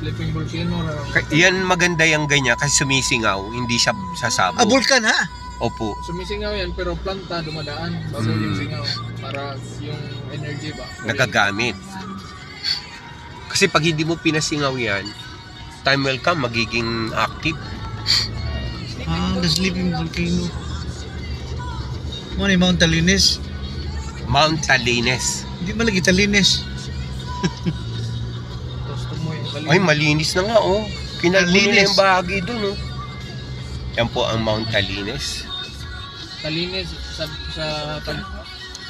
Sleeping volcano ra. Yan maganda yung ganyan kasi sumisingaw, hindi siya sasabog. Vulkan ha? Opo. Sumisingaw yan pero planta dumadaan bago yung singaw para yung energy ba. Nagagamit. Kasi pag hindi mo pinasingaw yan, time will come, magiging active. The sleeping volcano. Mo ni Mount Talines. Mount Talines. Hindi malagi Talines. Tapos tumoy yung Ay, malinis na nga, oh. Kinalbo nila Malinis. yung bahagi dun, oh. Yan po ang Mount Talines. Talines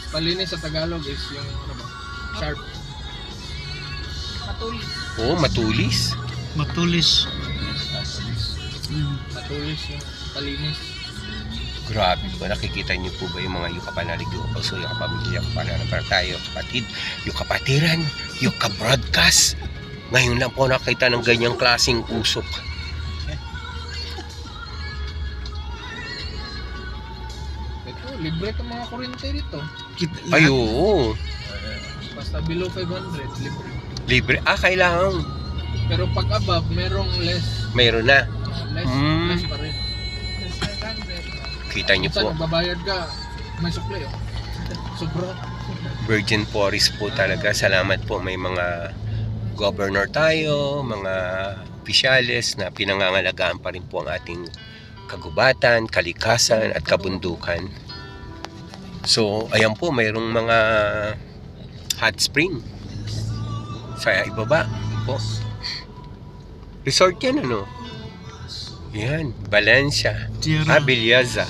Talines sa Tagalog is yung ano ba? Sharp. Matulis. Oh, matulis. Matulis. Matulis yung Talines. Grabe po, nakikita niyo po ba yung mga yukapanalig, yukapaso, yukapamilya, yukapananampara tayo, kapatid, yukapatiran, yukabroadcast. Ngayon lang po nakita ng ganyang klaseng usok. Ito, libre itong mga kuryente dito. Ay, oo. Basta below 500, libre. Libre. Ah, kailangan. Pero pag above, merong less. Mayroon na. Less, Hmm. less pa rin. Less 500. Kita niyo Minsan, po. magbabayad ka, may sukli oh. Sobra. Virgin Forest po talaga. Salamat po. May mga governor tayo, mga opisyales na pinangangalagaan pa rin po ang ating kagubatan, kalikasan at kabundukan. So, ayan po, mayroong mga hot spring sa ibaba po. Resort yan, ano? Yan, Valencia. Tierra. Bilyaza.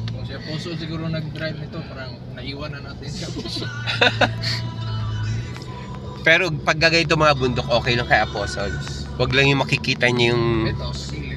Kung si Aposo siguro nag-drive nito, parang naiwan na natin si Aposo. Pero pag gagawin ito mga bundok, okay lang kay Apostles. Huwag lang yung makikita niyo yung Ito,